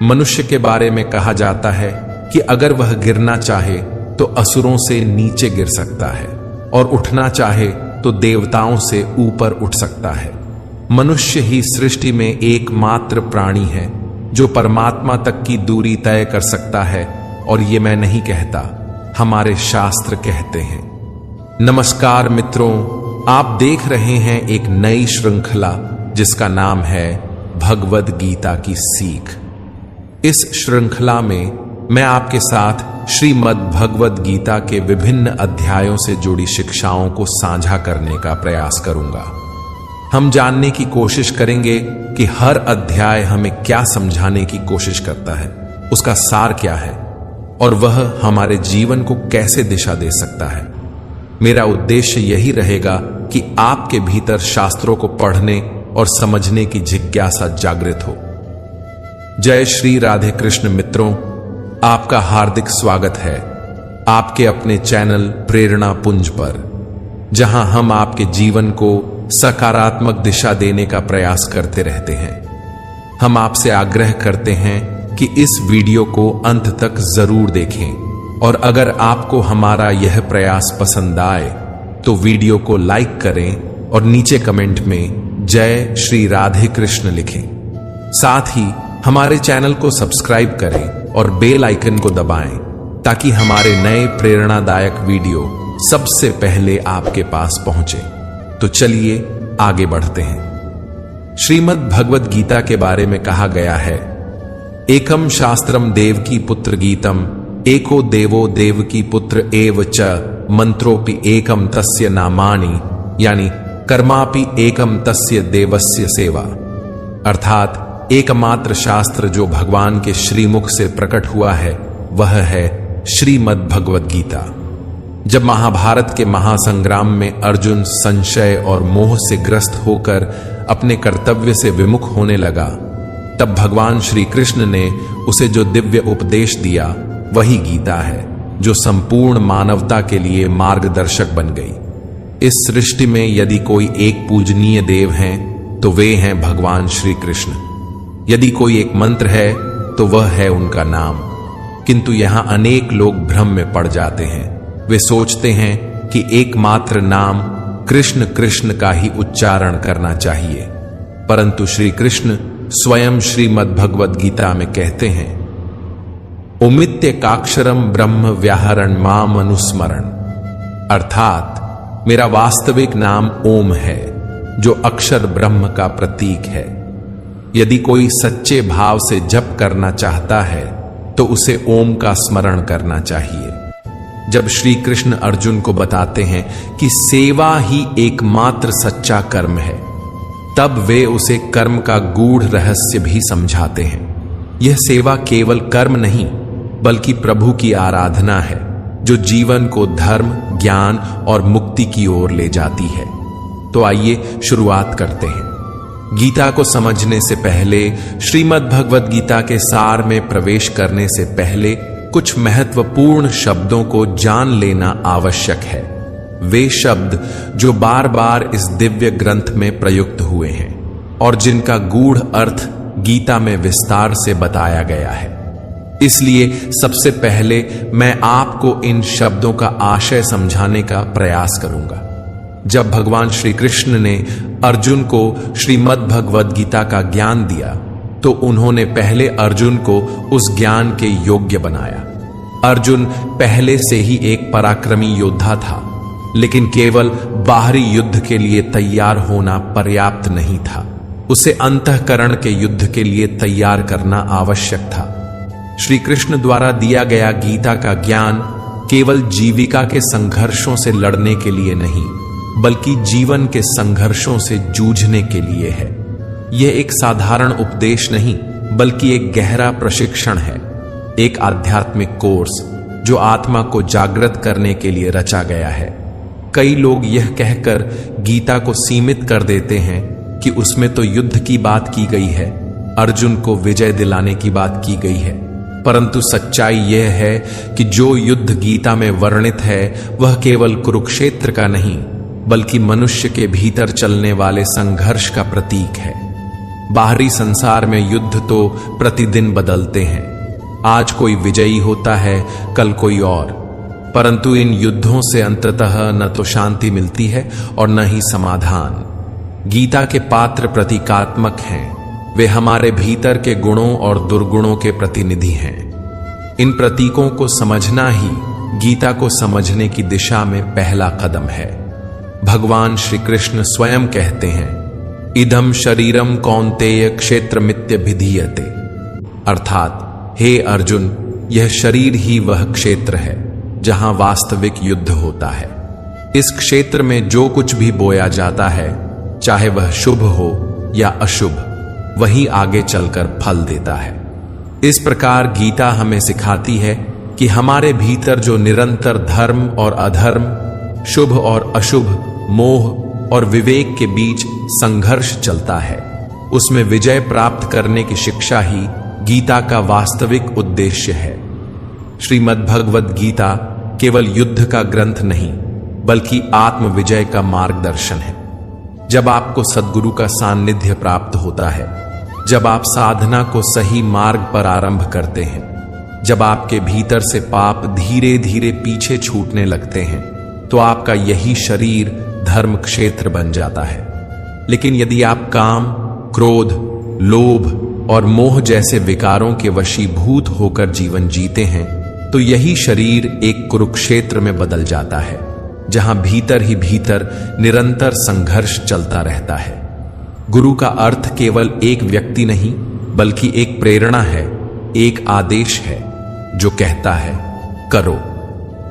मनुष्य के बारे में कहा जाता है कि अगर वह गिरना चाहे तो असुरों से नीचे गिर सकता है और उठना चाहे तो देवताओं से ऊपर उठ सकता है। मनुष्य ही सृष्टि में एकमात्र प्राणी है जो परमात्मा तक की दूरी तय कर सकता है, और ये मैं नहीं कहता, हमारे शास्त्र कहते हैं। नमस्कार मित्रों, आप देख रहे हैं एक नई श्रृंखला जिसका नाम है भगवद गीता की सीख। इस श्रृंखला में मैं आपके साथ श्रीमद् भगवद गीता के विभिन्न अध्यायों से जुड़ी शिक्षाओं को साझा करने का प्रयास करूंगा। हम जानने की कोशिश करेंगे कि हर अध्याय हमें क्या समझाने की कोशिश करता है, उसका सार क्या है और वह हमारे जीवन को कैसे दिशा दे सकता है। मेरा उद्देश्य यही रहेगा कि आपके भीतर शास्त्रों को पढ़ने और समझने की जिज्ञासा जागृत हो। जय श्री राधे कृष्ण मित्रों, आपका हार्दिक स्वागत है आपके अपने चैनल प्रेरणा पुंज पर, जहां हम आपके जीवन को सकारात्मक दिशा देने का प्रयास करते रहते हैं। हम आपसे आग्रह करते हैं कि इस वीडियो को अंत तक जरूर देखें, और अगर आपको हमारा यह प्रयास पसंद आए तो वीडियो को लाइक करें और नीचे कमेंट में जय श्री राधे कृष्ण लिखें। साथ ही हमारे चैनल को सब्सक्राइब करें और बेल आइकन को दबाएं ताकि हमारे नए प्रेरणादायक वीडियो सबसे पहले आपके पास पहुंचे। तो चलिए आगे बढ़ते हैं। श्रीमद् भगवद गीता के बारे में कहा गया है, एकम शास्त्रम देवकी पुत्र गीतम, एको देवो देवकी पुत्र एव च, मंत्रोपि एकम तस्य नामानि, यानी कर्मापि एकम तस्य देवस्य सेवा। अर्थात एकमात्र शास्त्र जो भगवान के श्रीमुख से प्रकट हुआ है वह है श्रीमद् भगवद गीता। जब महाभारत के महासंग्राम में अर्जुन संशय और मोह से ग्रस्त होकर अपने कर्तव्य से विमुख होने लगा, तब भगवान श्री कृष्ण ने उसे जो दिव्य उपदेश दिया वही गीता है, जो संपूर्ण मानवता के लिए मार्गदर्शक बन गई। इस सृष्टि में यदि कोई एक पूजनीय देव हैं तो वे हैं भगवान श्री कृष्ण। यदि कोई एक मंत्र है तो वह है उनका नाम। किंतु यहां अनेक लोग भ्रम में पड़ जाते हैं। वे सोचते हैं कि एकमात्र नाम कृष्ण कृष्ण का ही उच्चारण करना चाहिए, परंतु श्री कृष्ण स्वयं श्रीमद् भगवद गीता में कहते हैं, उमित्य काक्षरम ब्रह्म व्याहरण माम अनुस्मरण। अर्थात मेरा वास्तविक नाम ओम है, जो अक्षर ब्रह्म का प्रतीक है। यदि कोई सच्चे भाव से जप करना चाहता है तो उसे ओम का स्मरण करना चाहिए। जब श्री कृष्ण अर्जुन को बताते हैं कि सेवा ही एकमात्र सच्चा कर्म है, तब वे उसे कर्म का गूढ़ रहस्य भी समझाते हैं। यह सेवा केवल कर्म नहीं बल्कि प्रभु की आराधना है, जो जीवन को धर्म, ज्ञान और मुक्ति की ओर ले जाती है। तो आइए शुरुआत करते हैं। गीता को समझने से पहले, श्रीमद् भगवद गीता के सार में प्रवेश करने से पहले कुछ महत्वपूर्ण शब्दों को जान लेना आवश्यक है। वे शब्द जो बार बार इस दिव्य ग्रंथ में प्रयुक्त हुए हैं और जिनका गूढ़ अर्थ गीता में विस्तार से बताया गया है। इसलिए सबसे पहले मैं आपको इन शब्दों का आशय समझाने का प्रयास करूंगा। जब भगवान श्री कृष्ण ने अर्जुन को श्रीमद् भगवद गीता का ज्ञान दिया तो उन्होंने पहले अर्जुन को उस ज्ञान के योग्य बनाया। अर्जुन पहले से ही एक पराक्रमी योद्धा था, लेकिन केवल बाहरी युद्ध के लिए तैयार होना पर्याप्त नहीं था। उसे अंतःकरण के युद्ध के लिए तैयार करना आवश्यक था। श्री कृष्ण द्वारा दिया गया गीता का ज्ञान केवल जीविका के संघर्षों से लड़ने के लिए नहीं, बल्कि जीवन के संघर्षों से जूझने के लिए है। यह एक साधारण उपदेश नहीं बल्कि एक गहरा प्रशिक्षण है, एक आध्यात्मिक कोर्स जो आत्मा को जागृत करने के लिए रचा गया है। कई लोग यह कहकर गीता को सीमित कर देते हैं कि उसमें तो युद्ध की बात की गई है, अर्जुन को विजय दिलाने की बात की गई है, परंतु सच्चाई यह है कि जो युद्ध गीता में वर्णित है वह केवल कुरुक्षेत्र का नहीं बल्कि मनुष्य के भीतर चलने वाले संघर्ष का प्रतीक है। बाहरी संसार में युद्ध तो प्रतिदिन बदलते हैं। आज कोई विजयी होता है, कल कोई और, परंतु इन युद्धों से अंततः न तो शांति मिलती है और न ही समाधान। गीता के पात्र प्रतीकात्मक हैं। वे हमारे भीतर के गुणों और दुर्गुणों के प्रतिनिधि हैं। इन प्रतीकों को समझना ही गीता को समझने की दिशा में पहला कदम है। भगवान श्री कृष्ण स्वयं कहते हैं, इदम शरीरम कौन्तेय क्षेत्रमित्यभिधीयते, अर्थात हे अर्जुन, यह शरीर ही वह क्षेत्र है जहां वास्तविक युद्ध होता है। इस क्षेत्र में जो कुछ भी बोया जाता है, चाहे वह शुभ हो या अशुभ, वही आगे चलकर फल देता है। इस प्रकार गीता हमें सिखाती है कि हमारे भीतर जो निरंतर धर्म और अधर्म, शुभ और अशुभ, मोह और विवेक के बीच संघर्ष चलता है, उसमें विजय प्राप्त करने की शिक्षा ही गीता का वास्तविक उद्देश्य है। श्रीमद् भगवद गीता केवल युद्ध का ग्रंथ नहीं, बल्कि आत्म विजय का मार्गदर्शन है। जब आपको सद्गुरु का सान्निध्य प्राप्त होता है, जब आप साधना को सही मार्ग पर आरंभ करते हैं, जब आपके भीतर से पाप धीरे धीरे पीछे छूटने लगते हैं, तो आपका यही शरीर धर्म क्षेत्र बन जाता है। लेकिन यदि आप काम, क्रोध, लोभ और मोह जैसे विकारों के वशीभूत होकर जीवन जीते हैं, तो यही शरीर एक कुरुक्षेत्र में बदल जाता है, जहां भीतर ही भीतर निरंतर संघर्ष चलता रहता है। गुरु का अर्थ केवल एक व्यक्ति नहीं, बल्कि एक प्रेरणा है, एक आदेश है जो कहता है करो।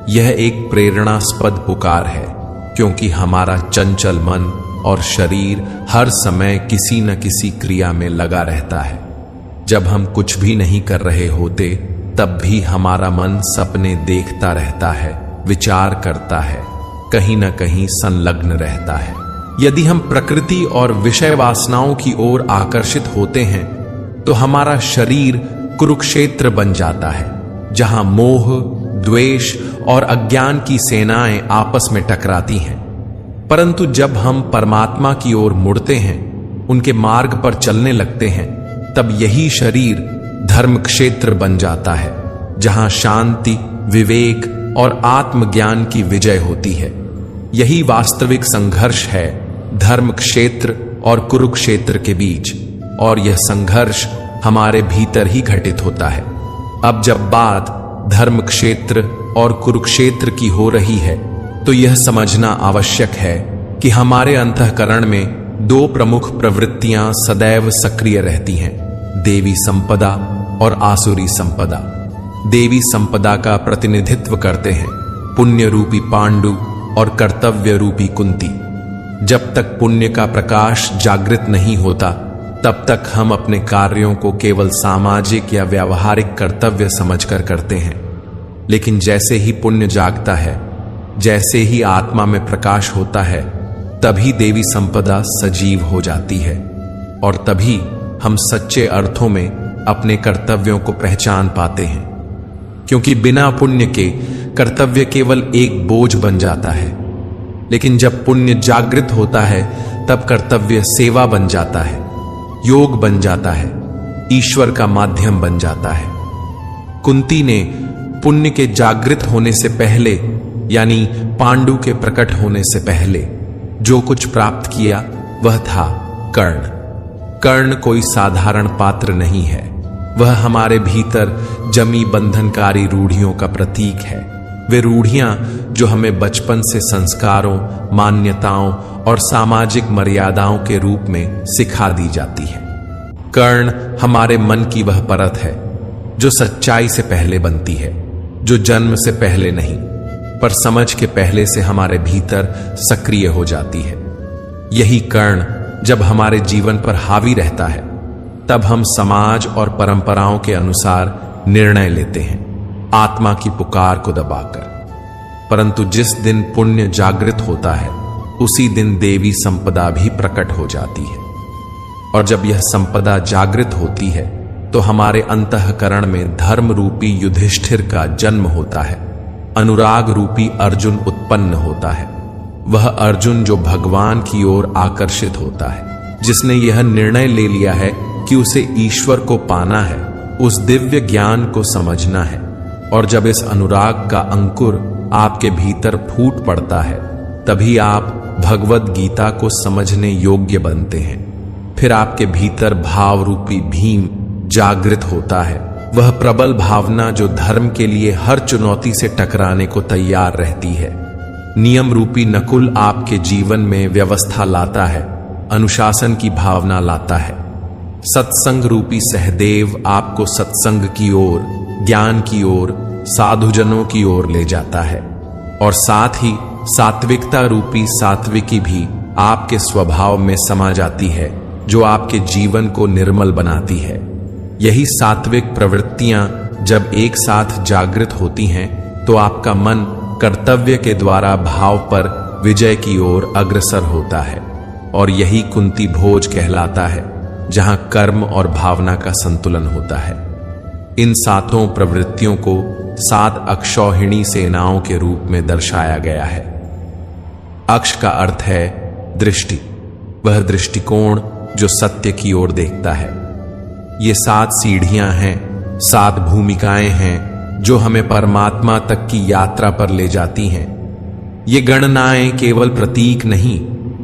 यह एक प्रेरणास्पद पुकार है, क्योंकि हमारा चंचल मन और शरीर हर समय किसी न किसी क्रिया में लगा रहता है। जब हम कुछ भी नहीं कर रहे होते, तब भी हमारा मन सपने देखता रहता है, विचार करता है, कहीं न कहीं संलग्न रहता है। यदि हम प्रकृति और विषय वासनाओं की ओर आकर्षित होते हैं, तो हमारा शरीर कुरुक्षेत्र बन जाता है, जहां मोह, द्वेष और अज्ञान की सेनाएं आपस में टकराती हैं। परंतु जब हम परमात्मा की ओर मुड़ते हैं, उनके मार्ग पर चलने लगते हैं, तब यही शरीर धर्म क्षेत्र बन जाता है, जहां शांति, विवेक और आत्मज्ञान की विजय होती है। यही वास्तविक संघर्ष है धर्म क्षेत्र और कुरुक्षेत्र के बीच, और यह संघर्ष हमारे भीतर ही घटित होता है। अब जब बात धर्म क्षेत्र और कुरुक्षेत्र की हो रही है, तो यह समझना आवश्यक है कि हमारे अंतःकरण में दो प्रमुख प्रवृत्तियां सदैव सक्रिय रहती हैं, देवी संपदा और आसुरी संपदा। देवी संपदा का प्रतिनिधित्व करते हैं पुण्य रूपी पांडु और कर्तव्य रूपी कुंती। जब तक पुण्य का प्रकाश जागृत नहीं होता, तब तक हम अपने कार्यों को केवल सामाजिक या व्यावहारिक कर्तव्य समझकर करते हैं। लेकिन जैसे ही पुण्य जागता है, जैसे ही आत्मा में प्रकाश होता है, तभी देवी संपदा सजीव हो जाती है, और तभी हम सच्चे अर्थों में अपने कर्तव्यों को पहचान पाते हैं। क्योंकि बिना पुण्य के कर्तव्य केवल एक बोझ बन जाता है, लेकिन जब पुण्य जागृत होता है, तब कर्तव्य सेवा बन जाता है, योग बन जाता है, ईश्वर का माध्यम बन जाता है। कुंती ने पुण्य के जागृत होने से पहले, यानी पांडु के प्रकट होने से पहले, जो कुछ प्राप्त किया वह था कर्ण। कर्ण कोई साधारण पात्र नहीं है, वह हमारे भीतर जमी बंधनकारी रूढ़ियों का प्रतीक है। वे रूढ़ियां जो हमें बचपन से संस्कारों, मान्यताओं और सामाजिक मर्यादाओं के रूप में सिखा दी जाती है। कर्ण हमारे मन की वह परत है जो सच्चाई से पहले बनती है, जो जन्म से पहले नहीं, पर समझ के पहले से हमारे भीतर सक्रिय हो जाती है। यही कर्ण जब हमारे जीवन पर हावी रहता है, तब हम समाज और परंपराओं के अनुसार निर्णय लेते हैं, आत्मा की पुकार को दबाकर। परंतु जिस दिन पुण्य जागृत होता है, उसी दिन देवी संपदा भी प्रकट हो जाती है। और जब यह संपदा जागृत होती है, तो हमारे अंतःकरण में धर्म रूपी युधिष्ठिर का जन्म होता है, अनुराग रूपी अर्जुन उत्पन्न होता है। वह अर्जुन जो भगवान की ओर आकर्षित होता है। जिसने यह निर्णय ले लिया है कि उसे ईश्वर को पाना है, उस दिव्य ज्ञान को समझना है। और जब इस अनुराग का अंकुर आपके भीतर फूट पड़ता है, तभी आप भगवद गीता को समझने योग्य बनते हैं। फिर आपके भीतर भाव रूपी भीम जागृत होता है, वह प्रबल भावना जो धर्म के लिए हर चुनौती से टकराने को तैयार रहती है। नियम रूपी नकुल आपके जीवन में व्यवस्था लाता है, अनुशासन की भावना लाता है। सत्संग रूपी सहदेव आपको सत्संग की ओर, ज्ञान की ओर, साधुजनों की ओर ले जाता है। और साथ ही सात्विकता रूपी सात्विकी भी आपके स्वभाव में समा जाती है, जो आपके जीवन को निर्मल बनाती है। यही सात्विक प्रवृत्तियां जब एक साथ जागृत होती हैं, तो आपका मन कर्तव्य के द्वारा भाव पर विजय की ओर अग्रसर होता है। और यही कुंती भोज कहलाता है, जहां कर्म और भावना का संतुलन होता है। इन सातों प्रवृत्तियों को 7 अक्षौहिणी सेनाओं के रूप में दर्शाया गया है। अक्ष का अर्थ है दृष्टि, वह दृष्टिकोण जो सत्य की ओर देखता है। ये 7 सीढ़ियां हैं, 7 भूमिकाएं हैं जो हमें परमात्मा तक की यात्रा पर ले जाती हैं। ये गणनाएं केवल प्रतीक नहीं,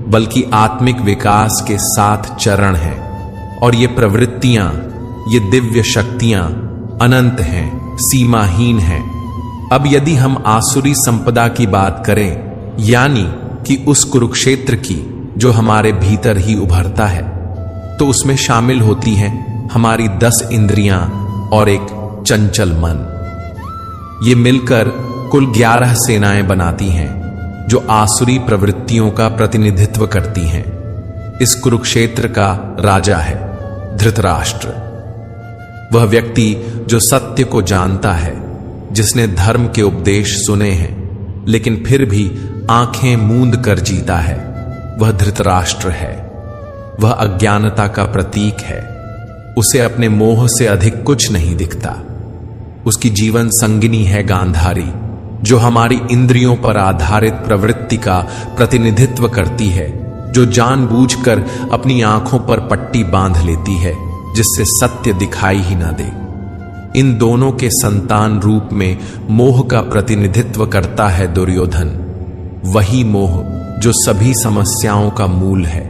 बल्कि आत्मिक विकास के 7 चरण हैं। और ये प्रवृत्तियां, ये दिव्य शक्तियां अनंत हैं, सीमाहीन हैं। अब यदि हम आसुरी संपदा की बात करें, यानी कि उस कुरुक्षेत्र की जो हमारे भीतर ही उभरता है, तो उसमें शामिल होती हैं हमारी 10 इंद्रियां और एक चंचल मन। ये मिलकर कुल 11 सेनाएं बनाती हैं, जो आसुरी प्रवृत्तियों का प्रतिनिधित्व करती हैं। इस कुरुक्षेत्र का राजा है धृतराष्ट्र, वह व्यक्ति जो सत्य को जानता है, जिसने धर्म के उपदेश सुने हैं, लेकिन फिर भी आंखें मूंद कर जीता है, वह धृतराष्ट्र है। वह अज्ञानता का प्रतीक है। उसे अपने मोह से अधिक कुछ नहीं दिखता। उसकी जीवन संगिनी है गांधारी, जो हमारी इंद्रियों पर आधारित प्रवृत्ति का प्रतिनिधित्व करती है, जो जानबूझकर अपनी आंखों पर पट्टी बांध लेती है, जिससे सत्य दिखाई ही ना दे। इन दोनों के संतान रूप में मोह का प्रतिनिधित्व करता है दुर्योधन। वही मोह जो सभी समस्याओं का मूल है,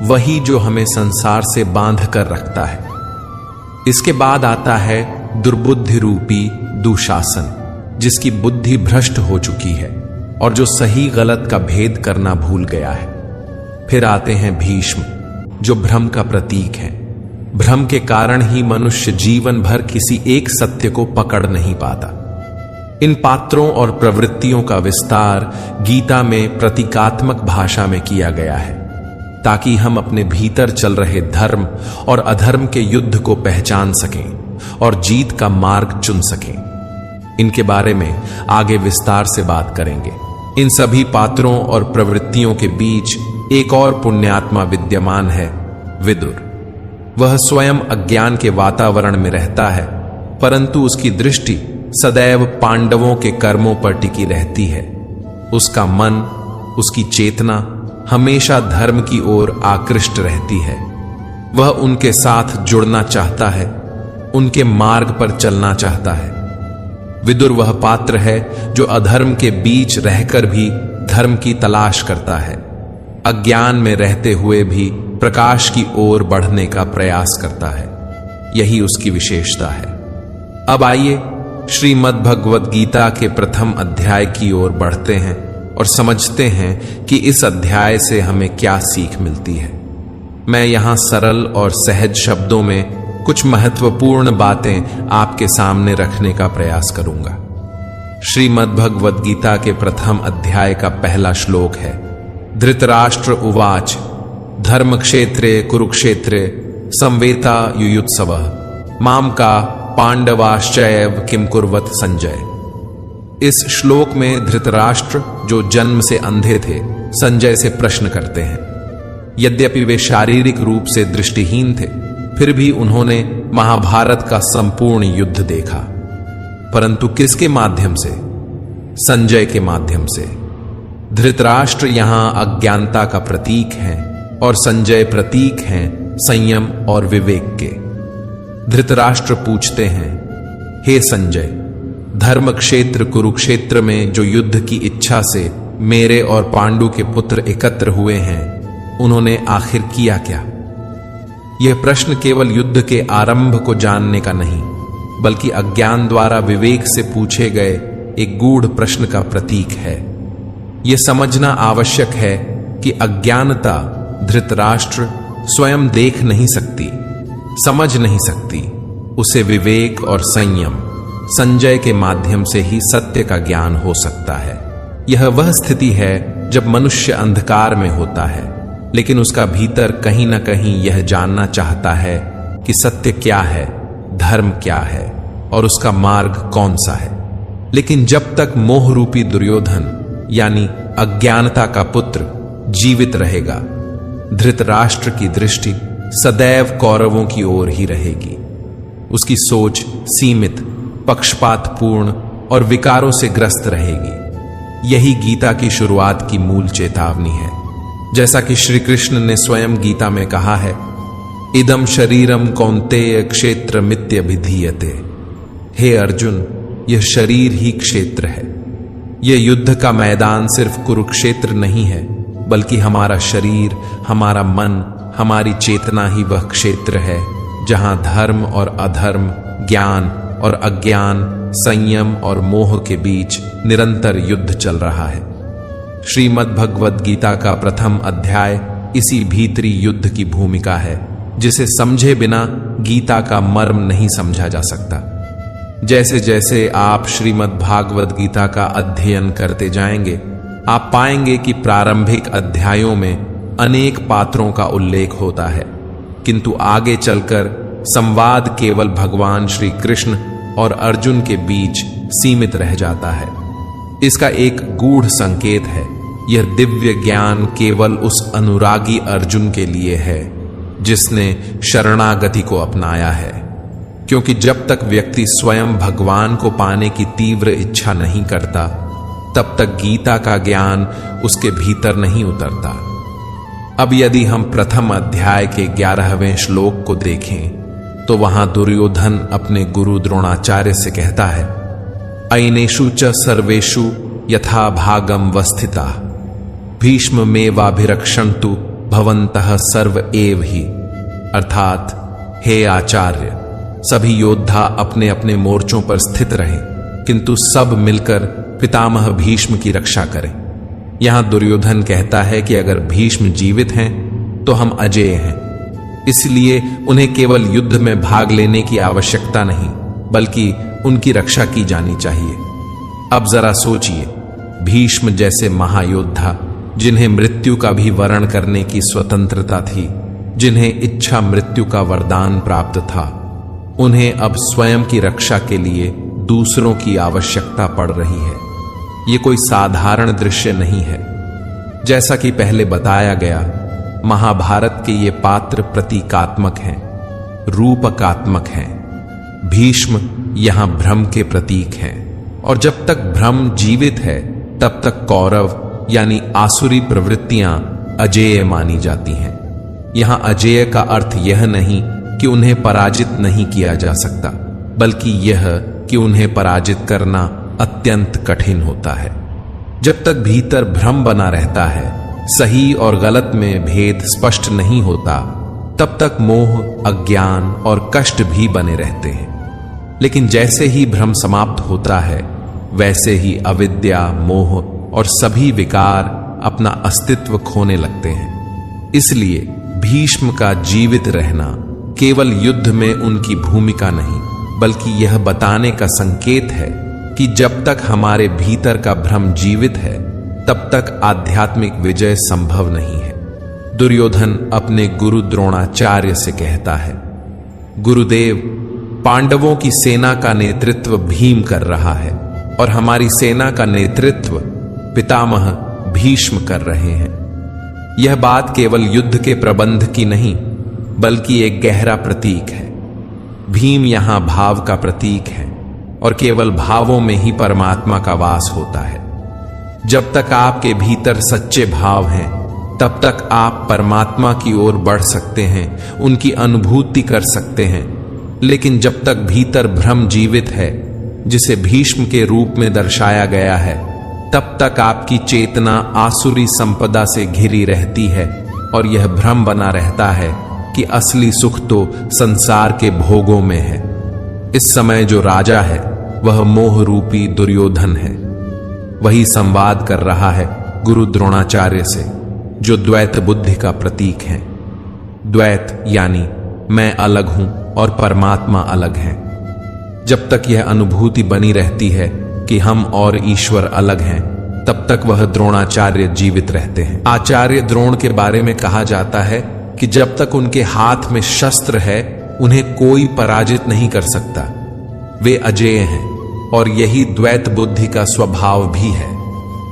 वही जो हमें संसार से बांध कर रखता है। इसके बाद आता है दुर्बुद्धि रूपी दुशासन, जिसकी बुद्धि भ्रष्ट हो चुकी है और जो सही गलत का भेद करना भूल गया है। फिर आते हैं भीष्म, जो भ्रम का प्रतीक है। भ्रम के कारण ही मनुष्य जीवन भर किसी एक सत्य को पकड़ नहीं पाता। इन पात्रों और प्रवृत्तियों का विस्तार गीता में प्रतीकात्मक भाषा में किया गया है, ताकि हम अपने भीतर चल रहे धर्म और अधर्म के युद्ध को पहचान सकें और जीत का मार्ग चुन सकें। इनके बारे में आगे विस्तार से बात करेंगे। इन सभी पात्रों और प्रवृत्तियों के बीच एक और पुण्यात्मा विद्यमान है, विदुर। वह स्वयं अज्ञान के वातावरण में रहता है, परंतु उसकी दृष्टि सदैव पांडवों के कर्मों पर टिकी रहती है। उसका मन, उसकी चेतना हमेशा धर्म की ओर आकृष्ट रहती है। वह उनके साथ जुड़ना चाहता है, उनके मार्ग पर चलना चाहता है। विदुर वह पात्र है जो अधर्म के बीच रहकर भी धर्म की तलाश करता है, अज्ञान में रहते हुए भी प्रकाश की ओर बढ़ने का प्रयास करता है। यही उसकी विशेषता है। अब आइए श्रीमद् भगवद गीता के प्रथम अध्याय की ओर बढ़ते हैं और समझते हैं कि इस अध्याय से हमें क्या सीख मिलती है। मैं यहां सरल और सहज शब्दों में कुछ महत्वपूर्ण बातें आपके सामने रखने का प्रयास करूंगा। श्रीमद् भगवद गीता के प्रथम अध्याय का पहला श्लोक है, धृतराष्ट्र उवाच धर्म क्षेत्रे कुरुक्षेत्रे संवेता युयुत्सवः माम का पांडवाश्चैव किम कुर्वत संजय। इस श्लोक में धृतराष्ट्र, जो जन्म से अंधे थे, संजय से प्रश्न करते हैं। यद्यपि वे शारीरिक रूप से दृष्टिहीन थे, फिर भी उन्होंने महाभारत का संपूर्ण युद्ध देखा, परंतु किसके माध्यम से? संजय के माध्यम से। धृतराष्ट्र यहां अज्ञानता का प्रतीक है और संजय प्रतीक हैं संयम और विवेक के। धृतराष्ट्र पूछते हैं, हे संजय, धर्म क्षेत्र कुरुक्षेत्र में जो युद्ध की इच्छा से मेरे और पांडु के पुत्र एकत्र हुए हैं, उन्होंने आखिर किया क्या? यह प्रश्न केवल युद्ध के आरंभ को जानने का नहीं, बल्कि अज्ञान द्वारा विवेक से पूछे गए एक गूढ़ प्रश्न का प्रतीक है। यह समझना आवश्यक है कि अज्ञानता धृतराष्ट्र स्वयं देख नहीं सकती, समझ नहीं सकती। उसे विवेक और संयम संजय के माध्यम से ही सत्य का ज्ञान हो सकता है। यह वह स्थिति है जब मनुष्य अंधकार में होता है, लेकिन उसका भीतर कहीं ना कहीं यह जानना चाहता है कि सत्य क्या है, धर्म क्या है और उसका मार्ग कौन सा है। लेकिन जब तक मोह रूपी दुर्योधन यानी अज्ञानता का पुत्र जीवित रहेगा, धृतराष्ट्र की दृष्टि सदैव कौरवों की ओर ही रहेगी। उसकी सोच सीमित, पक्षपातपूर्ण और विकारों से ग्रस्त रहेगी। यही गीता की शुरुआत की मूल चेतावनी है। जैसा कि श्री कृष्ण ने स्वयं गीता में कहा है, इदम शरीरम कौन्तेय क्षेत्र मित्यभिधीयते। हे अर्जुन, यह शरीर ही क्षेत्र है। यह युद्ध का मैदान सिर्फ कुरुक्षेत्र नहीं है, बल्कि हमारा शरीर, हमारा मन, हमारी चेतना ही वह क्षेत्र है जहां धर्म और अधर्म, ज्ञान और अज्ञान, संयम और मोह के बीच निरंतर युद्ध चल रहा है। श्रीमद् भगवद गीता का प्रथम अध्याय इसी भीतरी युद्ध की भूमिका है, जिसे समझे बिना गीता का मर्म नहीं समझा जा सकता। जैसे जैसे आप श्रीमद् भागवत गीता का अध्ययन करते जाएंगे, आप पाएंगे कि प्रारंभिक अध्यायों में अनेक पात्रों का उल्लेख होता है, किंतु आगे चलकर संवाद केवल भगवान श्री कृष्ण और अर्जुन के बीच सीमित रह जाता है। इसका एक गूढ़ संकेत है, यह दिव्य ज्ञान केवल उस अनुरागी अर्जुन के लिए है जिसने शरणागति को अपनाया है। क्योंकि जब तक व्यक्ति स्वयं भगवान को पाने की तीव्र इच्छा नहीं करता, तब तक गीता का ज्ञान उसके भीतर नहीं उतरता। अब यदि हम प्रथम अध्याय के 11वें श्लोक को देखें, तो वहां दुर्योधन अपने गुरु द्रोणाचार्य से कहता है, अयनेषु च सर्वेषु यथा भागम वस्थिता भीष्म में वाभिरक्षन्तु भवन्तः सर्व एव ही। अर्थात, हे आचार्य, सभी योद्धा अपने अपने मोर्चों पर स्थित रहें, किंतु सब मिलकर पितामह भीष्म की रक्षा करें। यहां दुर्योधन कहता है कि अगर भीष्म जीवित हैं तो हम अजेय हैं, इसलिए उन्हें केवल युद्ध में भाग लेने की आवश्यकता नहीं, बल्कि उनकी रक्षा की जानी चाहिए। अब जरा सोचिए, भीष्म जैसे महायोद्धा, जिन्हें मृत्यु का भी वरण करने की स्वतंत्रता थी, जिन्हें इच्छा मृत्यु का वरदान प्राप्त था, उन्हें अब स्वयं की रक्षा के लिए दूसरों की आवश्यकता पड़ रही है। ये कोई साधारण दृश्य नहीं है। जैसा कि पहले बताया गया, महाभारत के ये पात्र प्रतीकात्मक हैं, रूपकात्मक हैं। भीष्म यहां भ्रम के प्रतीक हैं, और जब तक भ्रम जीवित है, तब तक कौरव यानी आसुरी प्रवृत्तियां अजेय मानी जाती हैं। यहां अजेय का अर्थ यह नहीं कि उन्हें पराजित नहीं किया जा सकता, बल्कि यह कि उन्हें पराजित करना अत्यंत कठिन होता है। जब तक भीतर भ्रम बना रहता है, सही और गलत में भेद स्पष्ट नहीं होता, तब तक मोह, अज्ञान और कष्ट भी बने रहते हैं। लेकिन जैसे ही भ्रम समाप्त होता है, वैसे ही अविद्या, मोह और सभी विकार अपना अस्तित्व खोने लगते हैं। इसलिए भीष्म का जीवित रहना केवल युद्ध में उनकी भूमिका नहीं, बल्कि यह बताने का संकेत है कि जब तक हमारे भीतर का भ्रम जीवित है, तब तक आध्यात्मिक विजय संभव नहीं है। दुर्योधन अपने गुरु द्रोणाचार्य से कहता है, गुरुदेव, पांडवों की सेना का नेतृत्व भीम कर रहा है और हमारी सेना का नेतृत्व पितामह भीष्म कर रहे हैं। यह बात केवल युद्ध के प्रबंध की नहीं, बल्कि एक गहरा प्रतीक है। भीम यहां भाव का प्रतीक है, और केवल भावों में ही परमात्मा का वास होता है। जब तक आपके भीतर सच्चे भाव हैं, तब तक आप परमात्मा की ओर बढ़ सकते हैं, उनकी अनुभूति कर सकते हैं। लेकिन जब तक भीतर भ्रम जीवित है, जिसे भीष्म के रूप में दर्शाया गया है, तब तक आपकी चेतना आसुरी संपदा से घिरी रहती है और यह भ्रम बना रहता है कि असली सुख तो संसार के भोगों में है। इस समय जो राजा है वह मोह रूपी दुर्योधन है। वही संवाद कर रहा है गुरु द्रोणाचार्य से, जो द्वैत बुद्धि का प्रतीक है। द्वैत यानी मैं अलग हूं और परमात्मा अलग है। जब तक यह अनुभूति बनी रहती है कि हम और ईश्वर अलग हैं, तब तक वह द्रोणाचार्य जीवित रहते हैं। आचार्य द्रोण के बारे में कहा जाता है कि जब तक उनके हाथ में शस्त्र है, उन्हें कोई पराजित नहीं कर सकता। वे अजेय हैं और यही द्वैत बुद्धि का स्वभाव भी है,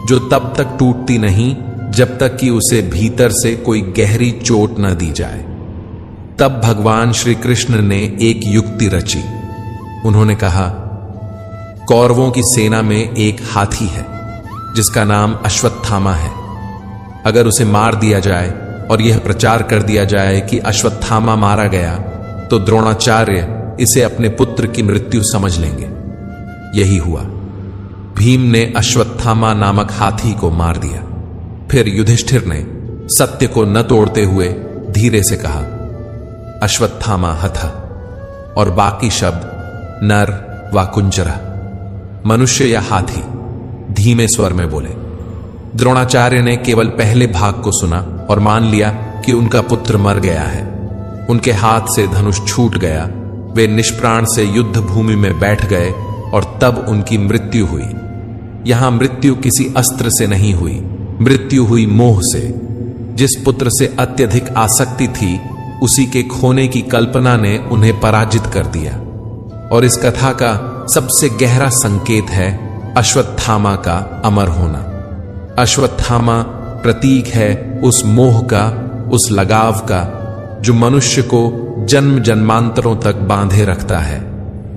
जो तब तक टूटती नहीं जब तक कि उसे भीतर से कोई गहरी चोट न दी जाए। तब भगवान श्री कृष्ण ने एक युक्ति रची। उन्होंने कहा, कौरवों की सेना में एक हाथी है जिसका नाम अश्वत्थामा है। अगर उसे मार दिया जाए और यह प्रचार कर दिया जाए कि अश्वत्थामा मारा गया, तो द्रोणाचार्य इसे अपने पुत्र की मृत्यु समझ लेंगे। यही हुआ। भीम ने अश्वत्थामा नामक हाथी को मार दिया। फिर युधिष्ठिर ने सत्य को न तोड़ते हुए धीरे से कहा, अश्वत्थामा हथ, और बाकी शब्द नर व कुंजरा, मनुष्य या हाथी, धीमे स्वर में बोले। द्रोणाचार्य ने केवल पहले भाग को सुना और मान लिया कि उनका पुत्र मर गया है। उनके हाथ से धनुष छूट गया। वे निष्प्राण से युद्ध भूमि में बैठ गए और तब उनकी मृत्यु हुई। यहां मृत्यु किसी अस्त्र से नहीं हुई, मृत्यु हुई मोह से। जिस पुत्र से अत्यधिक आसक्ति थी, उसी के खोने की कल्पना ने उन्हें पराजित कर दिया। और इस कथा का सबसे गहरा संकेत है अश्वत्थामा का अमर होना। अश्वत्थामा प्रतीक है उस मोह का, उस लगाव का, जो मनुष्य को जन्म जन्मांतरों तक बांधे रखता है।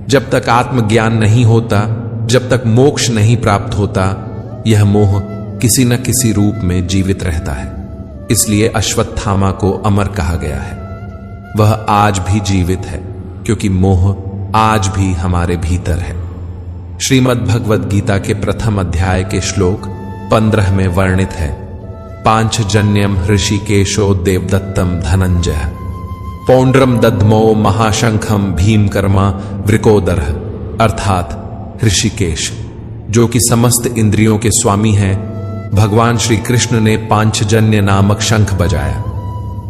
जब तक आत्मज्ञान नहीं होता, जब तक मोक्ष नहीं प्राप्त होता, यह मोह किसी न किसी रूप में जीवित रहता है। इसलिए अश्वत्थामा को अमर कहा गया है। वह आज भी जीवित है, क्योंकि मोह आज भी हमारे भीतर है। श्रीमद् भगवद गीता के प्रथम अध्याय के श्लोक 15 में वर्णित है, पांचजन्यम ऋषिकेशो देवदत्तम धनंजय पौंड्रम दद्मो महाशंखम भीमकर्मा वृकोदर, अर्थात ऋषिकेश, जो कि समस्त इंद्रियों के स्वामी हैं। भगवान श्री कृष्ण ने पांचजन्य नामक शंख बजाया।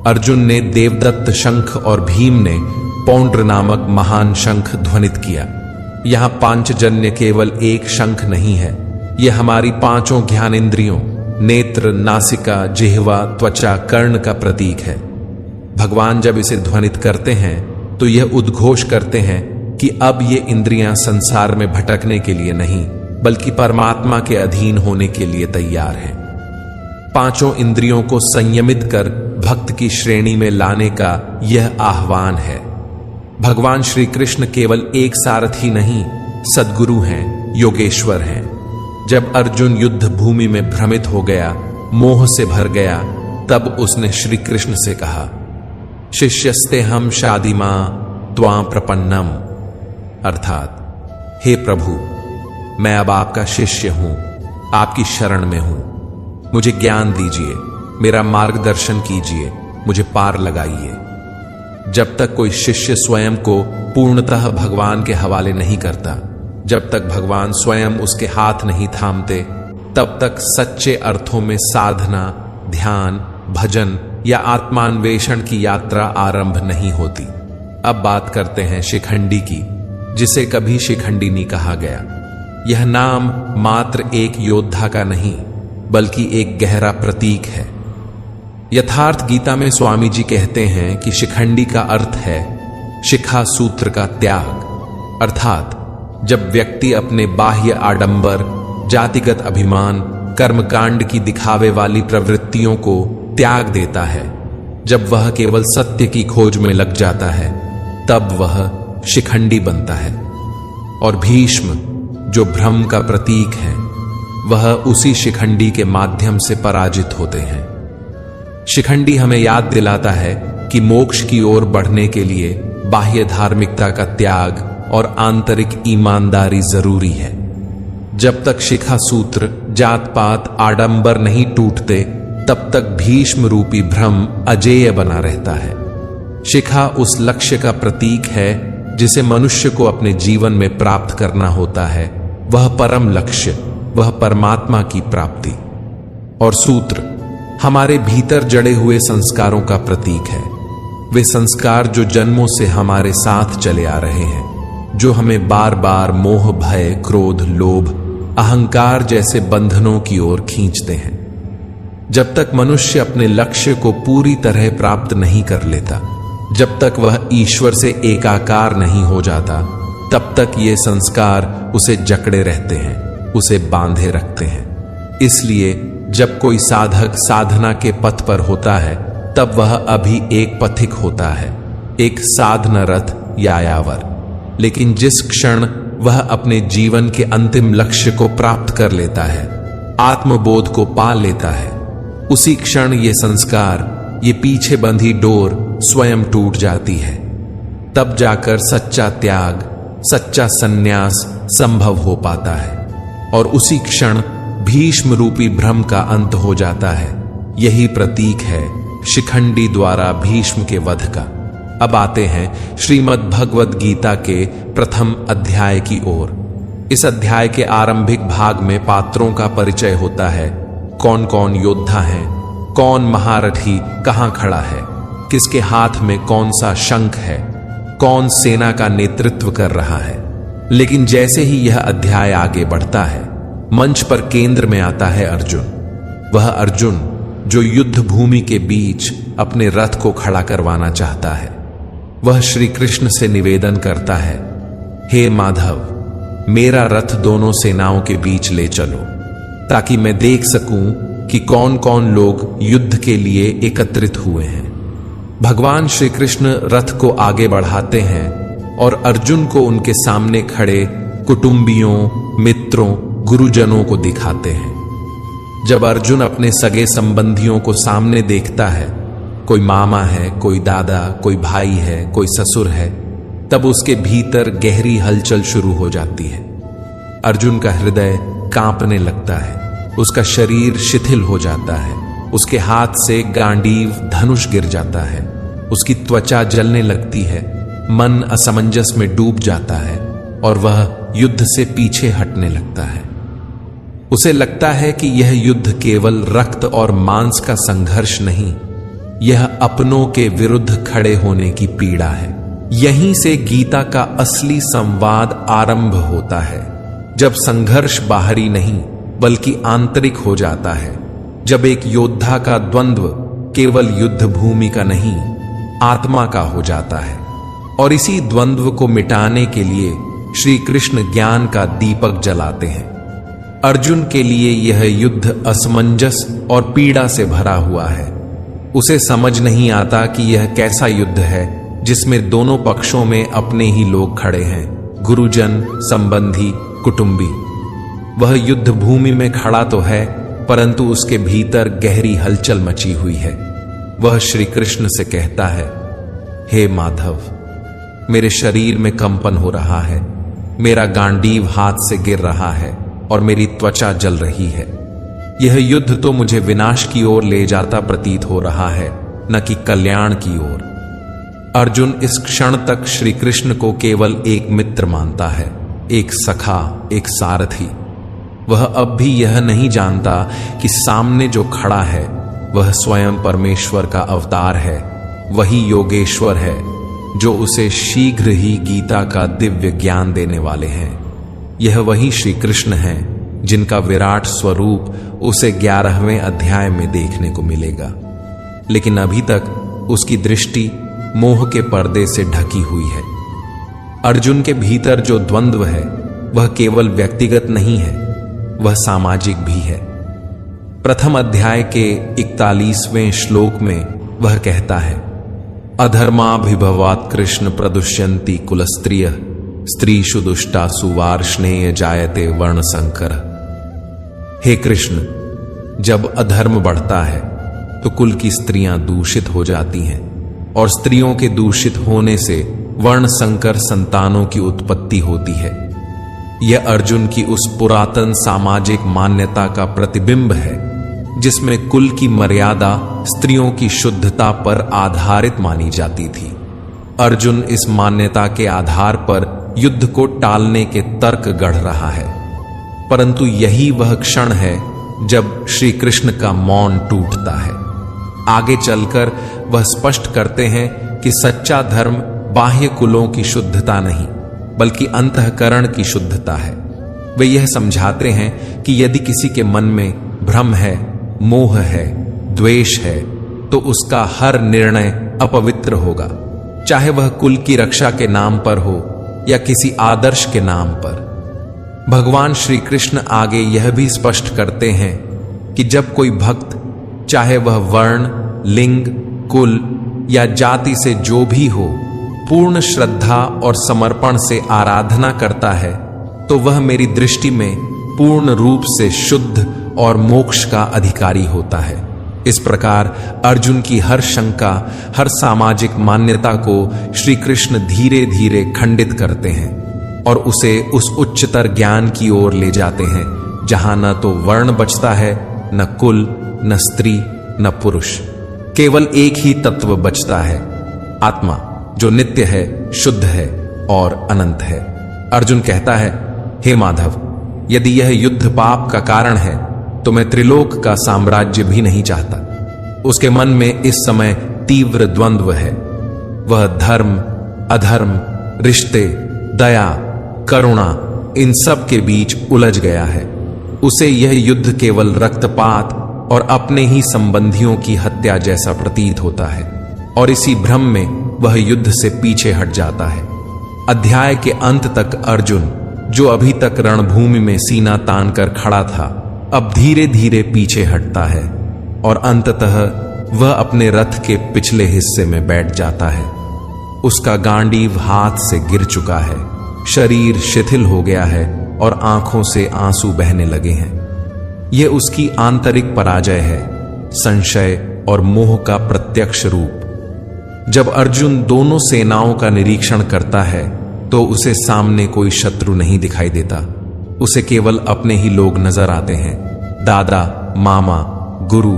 अर्जुन ने देवदत्त शंख और भीम ने पौंड्र नामक महान शंख ध्वनित किया। यहां पांचजन्य केवल एक शंख नहीं है, यह हमारी पांचों ज्ञानेंद्रियों नेत्र, नासिका, जिह्वा, त्वचा, कर्ण का प्रतीक है। भगवान जब इसे ध्वनित करते हैं तो यह उद्घोष करते हैं कि अब ये इंद्रियां संसार में भटकने के लिए नहीं, बल्कि परमात्मा के अधीन होने के लिए तैयार हैं। पांचों इंद्रियों को संयमित कर भक्त की श्रेणी में लाने का यह आह्वान है। भगवान श्री कृष्ण केवल एक सारथी नहीं, सद्गुरु हैं, योगेश्वर हैं। जब अर्जुन युद्ध भूमि में भ्रमित हो गया, मोह से भर गया, तब उसने श्री कृष्ण से कहा, शिष्यस्ते हम शादिमा त्वां प्रपन्नम, अर्थात हे प्रभु, मैं अब आपका शिष्य हूं, आपकी शरण में हूं। मुझे ज्ञान दीजिए, मेरा मार्गदर्शन कीजिए, मुझे पार लगाइए। जब तक कोई शिष्य स्वयं को पूर्णतः भगवान के हवाले नहीं करता, जब तक भगवान स्वयं उसके हाथ नहीं थामते, तब तक सच्चे अर्थों में साधना, ध्यान, भजन या आत्मान्वेषण की यात्रा आरंभ नहीं होती। अब बात करते हैं शिखंडी की, जिसे कभी शिखंडिनी कहा गया। यह नाम मात्र एक योद्धा का नहीं, बल्कि एक गहरा प्रतीक है। यथार्थ गीता में स्वामी जी कहते हैं कि शिखंडी का अर्थ है शिखा सूत्र का त्याग, अर्थात जब व्यक्ति अपने बाह्य आडंबर, जातिगत अभिमान, कर्मकांड की दिखावे वाली प्रवृत्तियों को त्याग देता है, जब वह केवल सत्य की खोज में लग जाता है, तब वह शिखंडी बनता है। और भीष्म, जो भ्रम का प्रतीक है, वह उसी शिखंडी के माध्यम से पराजित होते हैं। शिखंडी हमें याद दिलाता है कि मोक्ष की ओर बढ़ने के लिए बाह्य धार्मिकता का त्याग और आंतरिक ईमानदारी जरूरी है। जब तक शिखा सूत्र, जात पात, आडंबर नहीं टूटते, तब तक भीष्म रूपी भ्रम अजेय बना रहता है। शिखा उस लक्ष्य का प्रतीक है जिसे मनुष्य को अपने जीवन में प्राप्त करना होता है। वह परम लक्ष्य, वह परमात्मा की प्राप्ति। और सूत्र हमारे भीतर जड़े हुए संस्कारों का प्रतीक है। वे संस्कार जो जन्मों से हमारे साथ चले आ रहे हैं, जो हमें बार बार मोह, भय, क्रोध, लोभ, अहंकार जैसे बंधनों की ओर खींचते हैं। जब तक मनुष्य अपने लक्ष्य को पूरी तरह प्राप्त नहीं कर लेता, जब तक वह ईश्वर से एकाकार नहीं हो जाता, तब तक ये संस्कार उसे जकड़े रहते हैं, उसे बांधे रखते हैं। इसलिए जब कोई साधक साधना के पथ पर होता है, तब वह अभी एक पथिक होता है, एक साधनरत यायावर। लेकिन जिस क्षण वह अपने जीवन के अंतिम लक्ष्य को प्राप्त कर लेता है, आत्मबोध को पा लेता है, उसी क्षण ये संस्कार, ये पीछे बंधी डोर स्वयं टूट जाती है। तब जाकर सच्चा त्याग, सच्चा संन्यास संभव हो पाता है और उसी क्षण भीष्म रूपी भ्रम का अंत हो जाता है। यही प्रतीक है शिखंडी द्वारा भीष्म के वध का। अब आते हैं श्रीमद् भगवद गीता के प्रथम अध्याय की ओर। इस अध्याय के आरंभिक भाग में पात्रों का परिचय होता है। कौन कौन योद्धा है, कौन महारथी कहां खड़ा है, किसके हाथ में कौन सा शंख है, कौन सेना का नेतृत्व कर रहा है। लेकिन जैसे ही यह अध्याय आगे बढ़ता है, मंच पर केंद्र में आता है अर्जुन। वह अर्जुन जो युद्ध भूमि के बीच अपने रथ को खड़ा करवाना चाहता है। वह श्री कृष्ण से निवेदन करता है, हे माधव, मेरा रथ दोनों सेनाओं के बीच ले चलो, ताकि मैं देख सकूं कि कौन कौन लोग युद्ध के लिए एकत्रित हुए हैं। भगवान श्री कृष्ण रथ को आगे बढ़ाते हैं और अर्जुन को उनके सामने खड़े कुटुंबियों, मित्रों, गुरुजनों को दिखाते हैं। जब अर्जुन अपने सगे संबंधियों को सामने देखता है, कोई मामा है, कोई दादा, कोई भाई है, कोई ससुर है, तब उसके भीतर गहरी हलचल शुरू हो जाती है। अर्जुन का हृदय कांपने लगता है, उसका शरीर शिथिल हो जाता है, उसके हाथ से गांडीव धनुष गिर जाता है, उसकी त्वचा जलने लगती है, मन असमंजस में डूब जाता है और वह युद्ध से पीछे हटने लगता है। उसे लगता है कि यह युद्ध केवल रक्त और मांस का संघर्ष नहीं, यह अपनों के विरुद्ध खड़े होने की पीड़ा है। यहीं से गीता का असली संवाद आरंभ होता है, जब संघर्ष बाहरी नहीं बल्कि आंतरिक हो जाता है, जब एक योद्धा का द्वंद्व केवल युद्ध भूमि का नहीं, आत्मा का हो जाता है। और इसी द्वंद्व को मिटाने के लिए श्री कृष्ण ज्ञान का दीपक जलाते हैं। अर्जुन के लिए यह युद्ध असमंजस और पीड़ा से भरा हुआ है। उसे समझ नहीं आता कि यह कैसा युद्ध है जिसमें दोनों पक्षों में अपने ही लोग खड़े हैं, गुरुजन, संबंधी, कुटुंबी। वह युद्ध भूमि में खड़ा तो है, परंतु उसके भीतर गहरी हलचल मची हुई है। वह श्री कृष्ण से कहता है, हे माधव, मेरे शरीर में कंपन हो रहा है, मेरा गांडीव हाथ से गिर रहा है और मेरी त्वचा जल रही है। यह युद्ध तो मुझे विनाश की ओर ले जाता प्रतीत हो रहा है, न कि कल्याण की ओर। अर्जुन इस क्षण तक श्री कृष्ण को केवल एक मित्र मानता है, एक सखा, एक सारथी। वह अब भी यह नहीं जानता कि सामने जो खड़ा है वह स्वयं परमेश्वर का अवतार है, वही योगेश्वर है जो उसे शीघ्र ही गीता का दिव्य ज्ञान देने वाले हैं। यह वही श्री कृष्ण हैं जिनका विराट स्वरूप उसे 11वें अध्याय में देखने को मिलेगा। लेकिन अभी तक उसकी दृष्टि मोह के पर्दे से ढकी हुई है। अर्जुन के भीतर जो द्वंद्व है वह केवल व्यक्तिगत नहीं है, वह सामाजिक भी है। प्रथम अध्याय के 41वें श्लोक में वह कहता है, अधर्माभिभवात् कृष्ण प्रदुष्यन्ति कुलस्त्रिय स्त्रीषु दुष्टासु वार्ष्णेय जायते वर्ण संकर। हे कृष्ण, जब अधर्म बढ़ता है तो कुल की स्त्रियां दूषित हो जाती हैं और स्त्रियों के दूषित होने से वर्ण संकर संतानों की उत्पत्ति होती है। यह अर्जुन की उस पुरातन सामाजिक मान्यता का प्रतिबिंब है जिसमें कुल की मर्यादा स्त्रियों की शुद्धता पर आधारित मानी जाती थी। अर्जुन इस मान्यता के आधार पर युद्ध को टालने के तर्क गढ़ रहा है, परंतु यही वह क्षण है जब श्री कृष्ण का मौन टूटता है। आगे चलकर वह स्पष्ट करते हैं कि सच्चा धर्म बाह्य कुलों की शुद्धता नहीं बल्कि अंतःकरण की शुद्धता है। वे यह समझाते हैं कि यदि किसी के मन में भ्रम है, मोह है, द्वेष है, तो उसका हर निर्णय अपवित्र होगा, चाहे वह कुल की रक्षा के नाम पर हो या किसी आदर्श के नाम पर। भगवान श्री कृष्ण आगे यह भी स्पष्ट करते हैं कि जब कोई भक्त, चाहे वह वर्ण, लिंग, कुल या जाति से जो भी हो, पूर्ण श्रद्धा और समर्पण से आराधना करता है तो वह मेरी दृष्टि में पूर्ण रूप से शुद्ध और मोक्ष का अधिकारी होता है। इस प्रकार अर्जुन की हर शंका, हर सामाजिक मान्यता को श्री कृष्ण धीरे धीरे खंडित करते हैं और उसे उस उच्चतर ज्ञान की ओर ले जाते हैं जहां न तो वर्ण बचता है, न कुल, न स्त्री, न पुरुष। केवल एक ही तत्व बचता है, आत्मा, जो नित्य है, शुद्ध है और अनंत है। अर्जुन कहता है, हे माधव, यदि यह युद्ध पाप का कारण है तो मैं त्रिलोक का साम्राज्य भी नहीं चाहता। उसके मन में इस समय तीव्र द्वंद्व है। वह धर्म, अधर्म, रिश्ते, दया, करुणा, इन सब के बीच उलझ गया है। उसे यह युद्ध केवल रक्तपात और अपने ही संबंधियों की हत्या जैसा प्रतीत होता है और इसी भ्रम में वह युद्ध से पीछे हट जाता है। अध्याय के अंत तक अर्जुन, जो अभी तक रणभूमि में सीना तान कर खड़ा था, अब धीरे धीरे पीछे हटता है और अंततः वह अपने रथ के पिछले हिस्से में बैठ जाता है। उसका गांडीव हाथ से गिर चुका है, शरीर शिथिल हो गया है और आंखों से आंसू बहने लगे हैं। यह उसकी आंतरिक पराजय है, संशय और मोह का प्रत्यक्ष रूप। जब अर्जुन दोनों सेनाओं का निरीक्षण करता है तो उसे सामने कोई शत्रु नहीं दिखाई देता। उसे केवल अपने ही लोग नजर आते हैं। दादा, मामा, गुरु,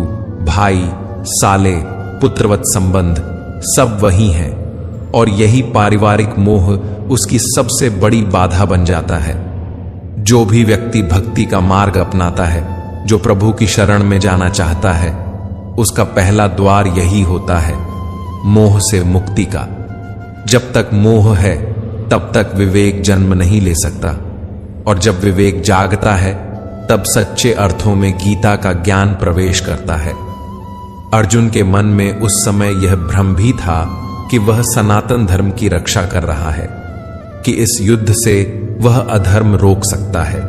भाई, साले, पुत्रवत संबंध सब वही हैं और यही पारिवारिक मोह उसकी सबसे बड़ी बाधा बन जाता है। जो भी व्यक्ति भक्ति का मार्ग अपनाता है, जो प्रभु की शरण में जाना चाहता है, उसका पहला द्वार यही होता है, मोह से मुक्ति का। जब तक मोह है तब तक विवेक जन्म नहीं ले सकता और जब विवेक जागता है तब सच्चे अर्थों में गीता का ज्ञान प्रवेश करता है। अर्जुन के मन में उस समय यह भ्रम भी था कि वह सनातन धर्म की रक्षा कर रहा है, कि इस युद्ध से वह अधर्म रोक सकता है,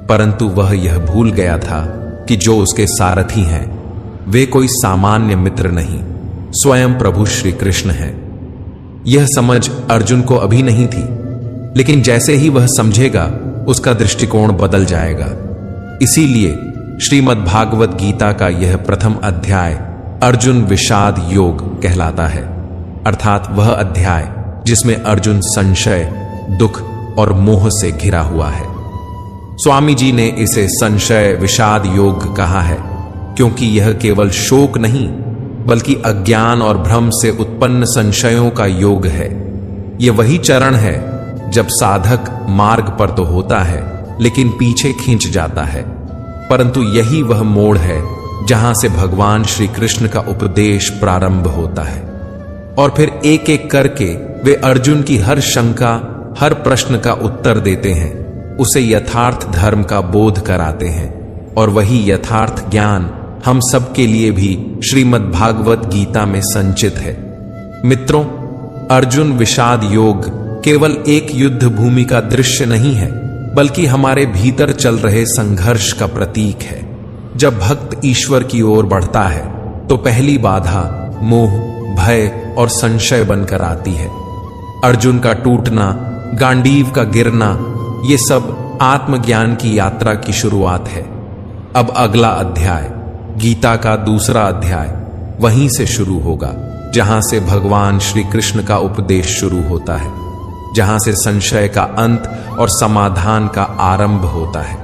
परंतु वह यह भूल गया था कि जो उसके सारथी हैं वे कोई सामान्य मित्र नहीं, स्वयं प्रभु श्री कृष्ण हैं। यह समझ अर्जुन को अभी नहीं थी, लेकिन जैसे ही वह समझेगा उसका दृष्टिकोण बदल जाएगा। इसीलिए श्रीमद् भागवत गीता का यह प्रथम अध्याय अर्जुन विषाद योग कहलाता है, अर्थात वह अध्याय जिसमें अर्जुन संशय, दुख और मोह से घिरा हुआ है। स्वामी जी ने इसे संशय विषाद योग कहा है क्योंकि यह केवल शोक नहीं बल्कि अज्ञान और भ्रम से उत्पन्न संशयों का योग है। यह वही चरण है जब साधक मार्ग पर तो होता है लेकिन पीछे खींच जाता है, परंतु यही वह मोड़ है जहां से भगवान श्री कृष्ण का उपदेश प्रारंभ होता है और फिर एक एक करके वे अर्जुन की हर शंका, हर प्रश्न का उत्तर देते हैं, उसे यथार्थ धर्म का बोध कराते हैं और वही यथार्थ ज्ञान हम सबके लिए भी श्रीमद् भागवत गीता में संचित है। मित्रों, अर्जुन विषाद योग केवल एक युद्ध भूमि का दृश्य नहीं है बल्कि हमारे भीतर चल रहे संघर्ष का प्रतीक है। जब भक्त ईश्वर की ओर बढ़ता है तो पहली बाधा मोह, भय और संशय बनकर आती है। अर्जुन का टूटना, गांडीव का गिरना, ये सब आत्मज्ञान की यात्रा की शुरुआत है। अब अगला अध्याय गीता का दूसरा अध्याय वहीं से शुरू होगा जहां से भगवान श्री कृष्ण का उपदेश शुरू होता है, जहां से संशय का अंत और समाधान का आरंभ होता है।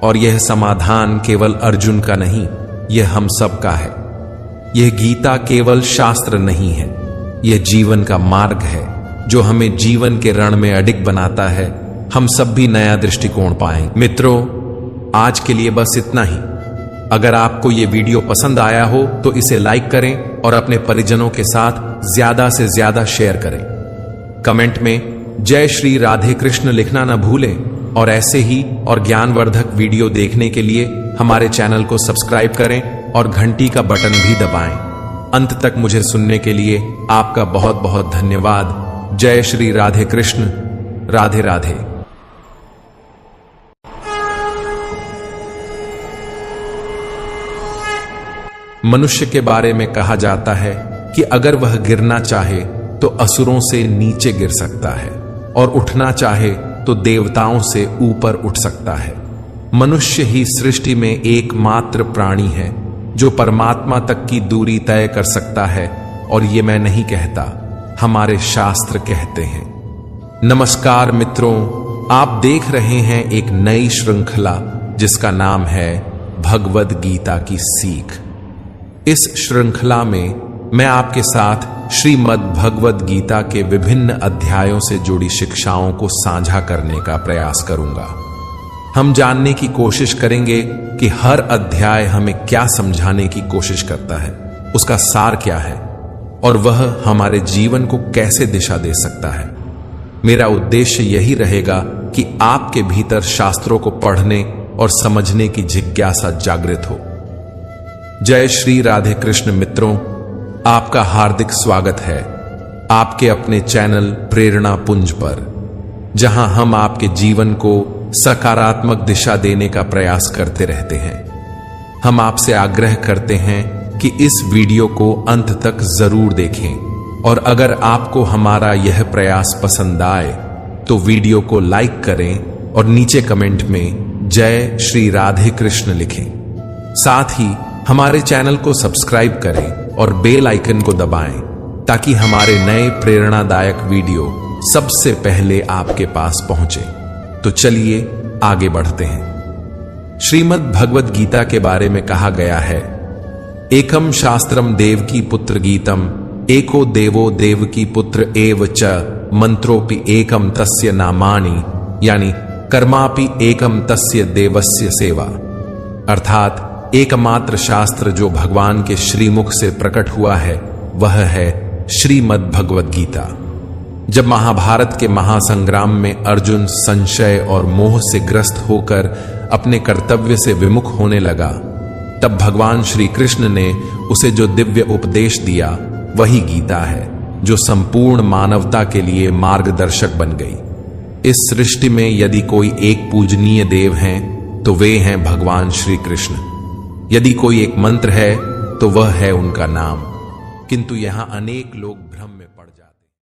और यह समाधान केवल अर्जुन का नहीं, यह हम सब का है। यह गीता केवल शास्त्र नहीं है, यह जीवन का मार्ग है जो हमें जीवन के रण में अडिग बनाता है। हम सब भी नया दृष्टिकोण पाएंगे। मित्रों, आज के लिए बस इतना ही। अगर आपको यह वीडियो पसंद आया हो तो इसे लाइक करें और अपने परिजनों के साथ ज्यादा से ज्यादा शेयर करें। कमेंट में जय श्री राधे कृष्ण लिखना न भूलें और ऐसे ही और ज्ञानवर्धक वीडियो देखने के लिए हमारे चैनल को सब्सक्राइब करें और घंटी का बटन भी दबाएं। अंत तक मुझे सुनने के लिए आपका बहुत बहुत धन्यवाद। जय श्री राधे कृष्ण। राधे राधे। मनुष्य के बारे में कहा जाता है कि अगर वह गिरना चाहे तो असुरों से नीचे गिर सकता है और उठना चाहे तो देवताओं से ऊपर उठ सकता है। मनुष्य ही सृष्टि में एकमात्र प्राणी है जो परमात्मा तक की दूरी तय कर सकता है, और ये मैं नहीं कहता, हमारे शास्त्र कहते हैं। नमस्कार मित्रों, आप देख रहे हैं एक नई श्रृंखला जिसका नाम है भगवद गीता की सीख। इस श्रृंखला में मैं आपके साथ श्रीमद् भगवद गीता के विभिन्न अध्यायों से जुड़ी शिक्षाओं को साझा करने का प्रयास करूंगा। हम जानने की कोशिश करेंगे कि हर अध्याय हमें क्या समझाने की कोशिश करता है, उसका सार क्या है और वह हमारे जीवन को कैसे दिशा दे सकता है। मेरा उद्देश्य यही रहेगा कि आपके भीतर शास्त्रों को पढ़ने और समझने की जिज्ञासा जागृत हो। जय श्री राधे कृष्ण। मित्रों, आपका हार्दिक स्वागत है आपके अपने चैनल प्रेरणा पुंज पर, जहां हम आपके जीवन को सकारात्मक दिशा देने का प्रयास करते रहते हैं। हम आपसे आग्रह करते हैं कि इस वीडियो को अंत तक जरूर देखें, और अगर आपको हमारा यह प्रयास पसंद आए तो वीडियो को लाइक करें और नीचे कमेंट में जय श्री राधे कृष्ण लिखें। साथ ही हमारे चैनल को सब्सक्राइब करें और बेल आइकन को दबाएं ताकि हमारे नए प्रेरणादायक वीडियो सबसे पहले आपके पास पहुंचे। तो चलिए आगे बढ़ते हैं। श्रीमद् भगवद गीता के बारे में कहा गया है, एकम शास्त्रम देवकी पुत्र गीतम, एको देवो देवकी पुत्र एव च, मंत्रोपि एकम तस्य नामानि, यानी कर्मापि एकम तस्य देवस्य सेवा। अर्थात एकमात्र शास्त्र जो भगवान के श्रीमुख से प्रकट हुआ है वह है श्रीमद् भगवद गीता। जब महाभारत के महासंग्राम में अर्जुन संशय और मोह से ग्रस्त होकर अपने कर्तव्य से विमुख होने लगा, तब भगवान श्री कृष्ण ने उसे जो दिव्य उपदेश दिया वही गीता है, जो संपूर्ण मानवता के लिए मार्गदर्शक बन गई। इस सृष्टि में यदि कोई एक पूजनीय देव हैं तो वे हैं भगवान श्री कृष्ण। यदि कोई एक मंत्र है तो वह है उनका नाम। किंतु यहां अनेक लोग